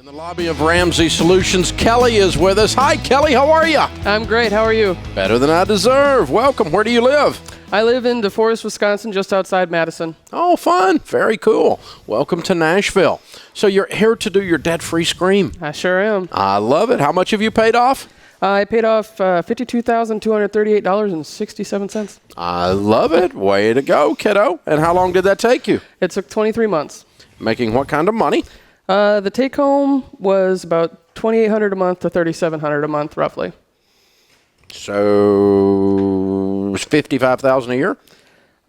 the lobby of Ramsey Solutions, Kelly is with us. Hi, Kelly. How are you? I'm great. How are you? Better than I deserve. Welcome. Where do you live? I live in DeForest, Wisconsin, just outside Madison. Oh, fun. Very cool. Welcome to Nashville. So you're here to do your debt-free scream. I sure am. I love it. How much have you paid off? I paid off $52,238.67. I love it. Way to go, kiddo. And how long did that take you? It took 23 months. Making what kind of money? The take-home was about $2,800 a month to $3,700 a month, roughly. So $55,000 a year?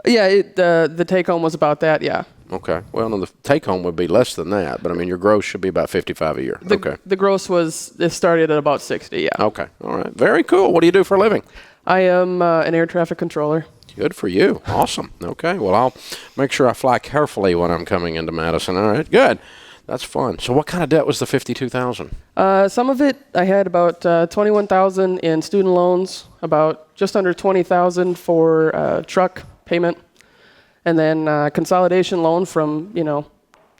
Yeah, the take-home was about that, yeah. Okay. Well, no, the take-home would be less than that, but I mean, your gross should be about $55,000 a year. Okay. The gross it started at about $60,000, yeah. Okay. All right. Very cool. What do you do for a living? I am an air traffic controller. Good for you. Awesome. Okay. Well, I'll make sure I fly carefully when I'm coming into Madison. All right. Good. That's fun. So what kind of debt was the $52,000? Some of it, I had about $21,000 in student loans, about just under $20,000 for truck payment, and then consolidation loan from,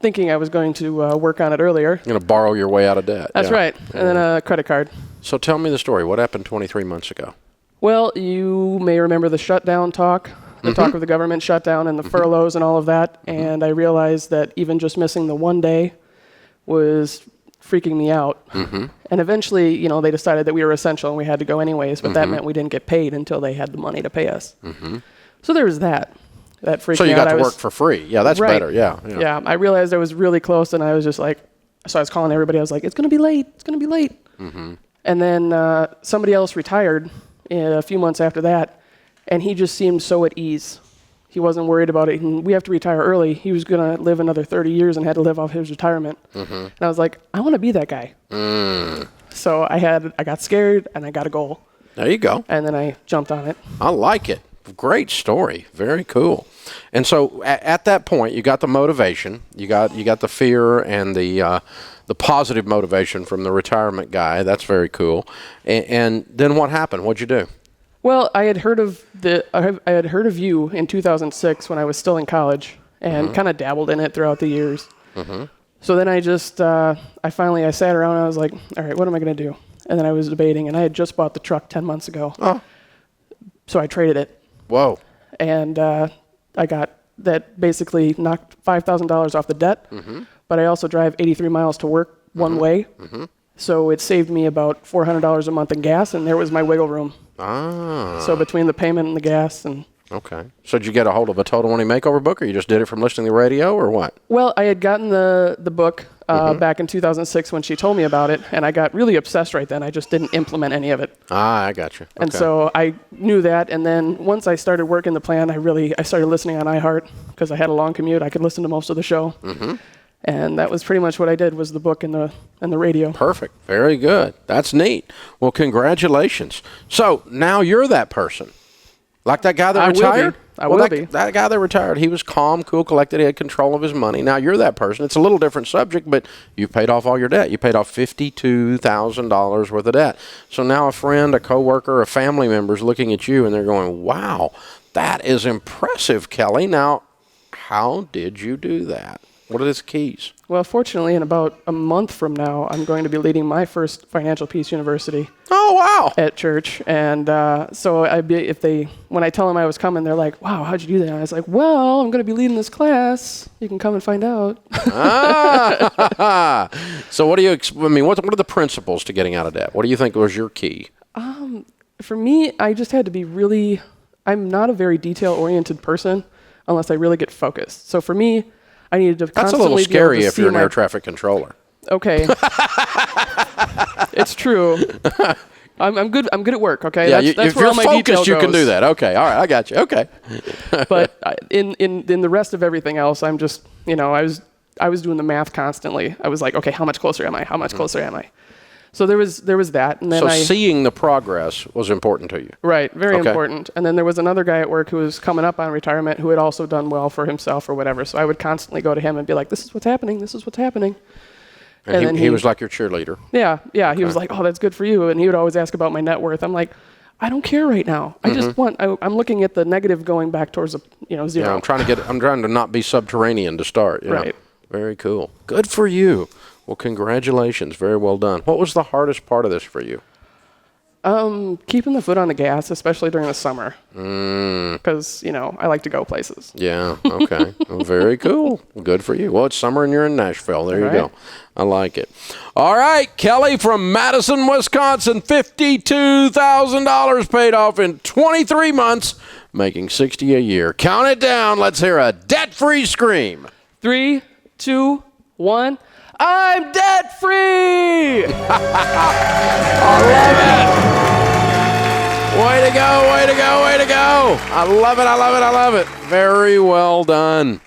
thinking I was going to work on it earlier. You're going to borrow your way out of debt. That's right. And then a credit card. So tell me the story. What happened 23 months ago? Well, you may remember the shutdown talk, the talk of the government shutdown and the furloughs and all of that. And I realized that even just missing the one day was freaking me out. And eventually, they decided that we were essential and we had to go anyways. But that meant we didn't get paid until they had the money to pay us. So there was that. That freaked me out. So you got to work for free. Yeah, that's right. better. Yeah. Yeah, I realized I was really close and I was just like, so I was calling everybody. I was like, it's going to be late. It's going to be late. And then somebody else retired a few months after that. And he just seemed so at ease. He wasn't worried about it. And we have to retire early. He was going to live another 30 years and had to live off his retirement. And I was like, I want to be that guy. So I got scared and I got a goal. There you go. And then I jumped on it. I like it. Great story. Very cool. And so at that point, you got the motivation. You got the fear and the positive motivation from the retirement guy. That's very cool. And then what happened? What'd you do? Well, I had heard of you in 2006 when I was still in college and kind of dabbled in it throughout the years. So then I just, I sat around and I was like, all right, what am I going to do? And then I was debating, and I had just bought the truck 10 months ago. So I traded it. Whoa. And I got that basically knocked $5,000 off the debt, but I also drive 83 miles to work one way. So it saved me about $400 a month in gas, and there was my wiggle room. So between the payment and the gas and... Okay. So did you get a hold of a Total Money Makeover book, or you just did it from listening to the radio, or what? Well, I had gotten the book back in 2006 when she told me about it, and I got really obsessed right then. I just didn't implement any of it. I got you. Okay. And so I knew that, and then once I started working the plan, I started listening on iHeart because I had a long commute. I could listen to most of the show. And that was pretty much what I did, was the book and the radio. Perfect. Very good. That's neat. Well, congratulations. So now you're that person. Like that guy that retired? I will be. That guy that retired, he was calm, cool, collected. He had control of his money. Now you're that person. It's a little different subject, but you paid off all your debt. You paid off $52,000 worth of debt. So now a friend, a coworker, a family member is looking at you and they're going, wow, that is impressive, Kelly. Now, how did you do that? What are his keys? Well, fortunately, in about a month from now, I'm going to be leading my first Financial Peace University. Oh, wow. At church. And so when I tell them I was coming, they're like, wow, how'd you do that? And I was like, well, I'm going to be leading this class. You can come and find out. So what are the principles to getting out of debt? What do you think was your key? For me, I just had to be I'm not a very detail-oriented person unless I really get focused. So for me, I needed to That's a constantly little scary be able to if you're an air traffic controller. Okay. It's true. I'm good at work, okay? Yeah, that's if where you're all my detail focused, you can goes. do that. Okay, all right, I got you. Okay. But in the rest of everything else, I'm just, I was doing the math constantly. I was like, okay, how much closer am I? How much closer am I? So there was that, and then seeing the progress was important to you. Right, very important. And then there was another guy at work who was coming up on retirement who had also done well for himself or whatever. So I would constantly go to him and be like, "This is what's happening. This is what's happening." And then he was like your cheerleader. Yeah. Okay. He was like, "Oh, that's good for you." And he would always ask about my net worth. I'm like, I don't care right now. I just I'm looking at the negative going back towards zero. Yeah, I'm trying to not be subterranean to start. Yeah. Right. Very cool. Good for you. Well, congratulations. Very well done. What was the hardest part of this for you? Keeping the foot on the gas, especially during the summer. Because, I like to go places. Yeah, okay. Well, very cool. Good for you. Well, it's summer and you're in Nashville. There you go. I like it. All right, Kelly from Madison, Wisconsin, $52,000 paid off in 23 months, making $60 a year. Count it down. Let's hear a debt-free scream. 3, 2, 1. I'm debt free! I love it! Way to go, way to go, way to go! I love it, I love it, I love it. Very well done.